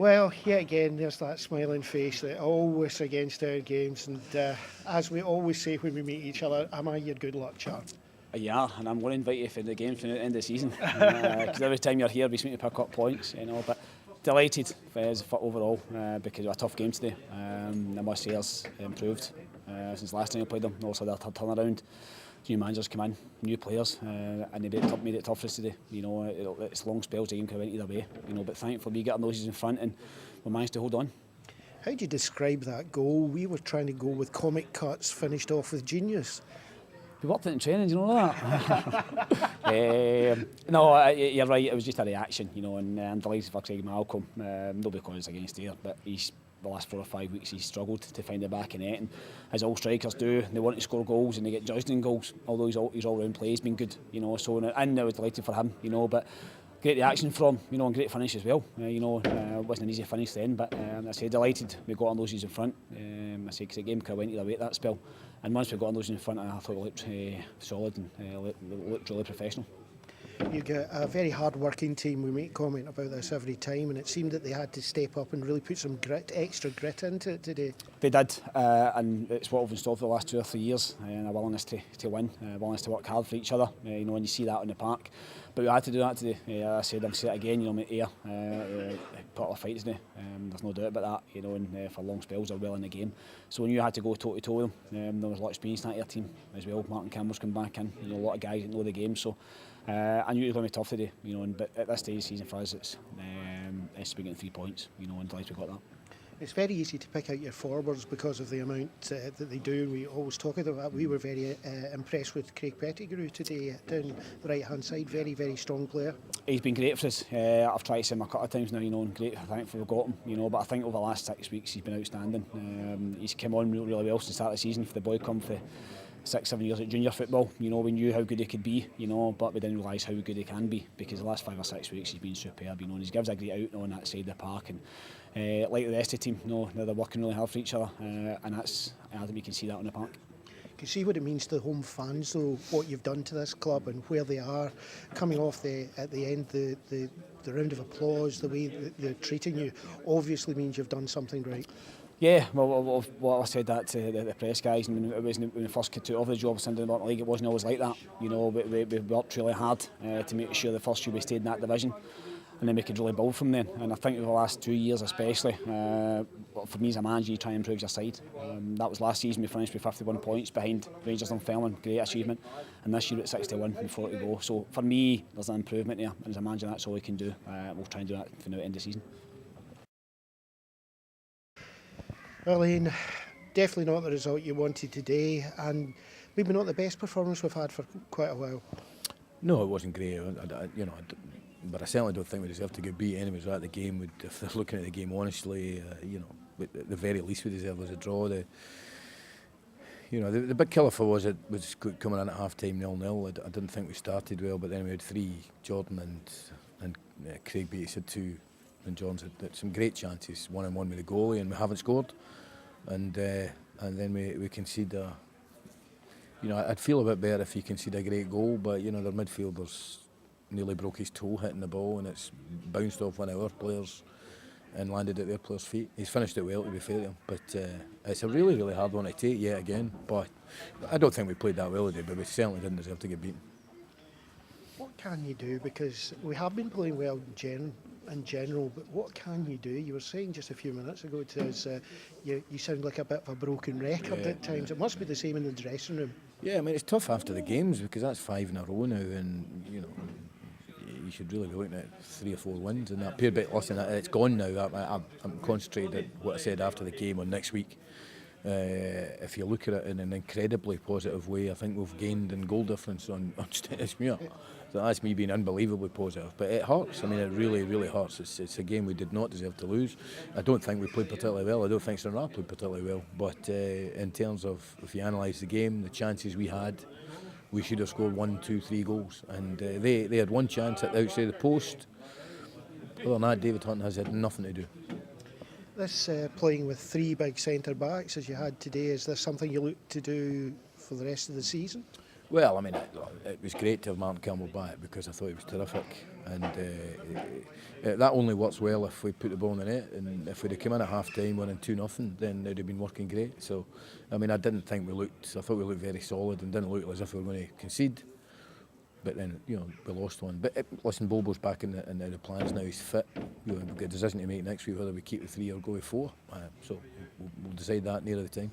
Well, yet again, there's that smiling face that always against our games, and as we always say when we meet each other, am I your good luck charm? Yeah, and I'm going to invite you for the game from the end of the season because every time you're here we seem to pick up points, but delighted overall because of a tough game today. I must say it's improved since last time I played them. Also their turnaround, new managers come in, new players, and they made it tough for us today. It's long spells, the game could have went either way, but thankfully we got our noses in front and we managed to hold on. How do you describe that goal? We were trying to go with comic cuts, finished off with genius. We worked it in training, you know that? No, you're right, it was just a reaction, and I'm delighted for Craig Malcolm, not because it's against Ayr, but the last 4 or 5 weeks he's struggled to find the back of net, and as all strikers do, they want to score goals and they get judged in goals, although his all-round play has been good, so, and I was delighted for him, but great reaction from him, and great finish as well. It wasn't an easy finish then, but I say delighted we got on noses in front. I say because the game could have went either way at that spell, and once we got on noses in front, I thought we looked solid and looked really professional. You get a very hard-working team. We make comment about this every time, and it seemed that they had to step up and really put some extra grit into it today. They did, and it's what we've installed for the last 2 or 3 years, and a willingness to win, a willingness to work hard for each other. And you see that on the park. But we had to do that today. I said, I'll say it again. With Ayr, put up a fight today. There's no doubt about that. And for long spells, they're well in the game. So when you had to go toe to toe with them, there was a lot of experience in that Ayr team as well. Martin Campbell's come back in. A lot of guys that know the game. So I knew it was going to be tough today. But at this stage of the season for us, it's been getting 3 points. And delighted we got that. It's very easy to pick out your forwards because of the amount that they do. We always talk about that. We were very impressed with Craig Pettigrew today down the right-hand side. Very, very strong player. He's been great for us. I've tried to say him a couple of times now, and great. Thankful we've got him, but I think over the last 6 weeks he's been outstanding. He's come on really well since the start of the season. For the boy come for 6-7 years at junior football, we knew how good he could be, but we didn't realise how good he can be because the last 5 or 6 weeks he's been superb, and he gives a great out on that side of the park, and like the rest of the team, they're working really hard for each other, and I think we can see that on the park. You can see what it means to the home fans, though, what you've done to this club and where they are coming off at the end, the round of applause, the way that they're treating you, obviously means you've done something right. Yeah, well, I said that to the press guys, and when we first took over the job in the League, it wasn't always like that. We worked really hard to make sure the first year we stayed in that division, and then we could really build from then. And I think over the last 2 years especially, for me as a manager, you try and improve your side. That was last season, we finished with 51 points behind Rangers and Dunfermline, great achievement. And this year at 61 with 4 to go. So for me, there's an improvement there, and as a manager, that's all we can do. We'll try and do that for the end of the season. Well, Ian, definitely not the result you wanted today, and maybe not the best performance we've had for quite a while. No, it wasn't great, but I certainly don't think we deserve to get beat anyways at the game. If they're looking at the game honestly, at the very least we deserve was a draw. The big killer for was coming in at half time 0-0. I didn't think we started well, but then we had 3, Jordan and Craig beat us at 2. And John's had some great chances, 1-on-1 with the goalie, and we haven't scored. And then we concede I'd feel a bit better if you concede a great goal, but their midfielder's nearly broke his toe hitting the ball, and it's bounced off one of our players and landed at their player's feet. He's finished it well, to be fair to him, but it's a really, really hard one to take yet again. But I don't think we played that well today, but we certainly didn't deserve to get beaten. What can you do? Because we have been playing well in general, but what can you do? You were saying just a few minutes ago to us, you sound like a bit of a broken record at times. It must be the same in the dressing room. Yeah, I mean, it's tough after the games because that's 5 in a row now, and you should really be looking at 3 or 4 wins in that period. But listen, it's gone now. I'm concentrated at what I said after the game on next week. If you look at it in an incredibly positive way, I think we've gained in goal difference on Stennismuir. So that's me being unbelievably positive. But it hurts. I mean, it really, really hurts. It's a game we did not deserve to lose. I don't think we played particularly well. I don't think Stranraer played particularly well. But in terms of, if you analyse the game, the chances we had, we should have scored 1, 2, 3 goals. And they had 1 chance at the outside of the post. Other than that, David Hunton has had nothing to do. This playing with 3 big centre backs as you had today, is there something you look to do for the rest of the season? Well, I mean, it was great to have Martin Campbell back because I thought he was terrific, and that only works well if we put the ball in the net. And if we'd have come in at half time winning 2-0, then it'd have been working great. So, I mean, I didn't think we looked. I thought we looked very solid and didn't look as if we were going to concede. But then, you know, we lost one. But listen, Bobo's back in the plans now. He's fit. You know, we've got a decision to make next week whether we keep the 3 or go with 4. So we'll decide that nearer the time.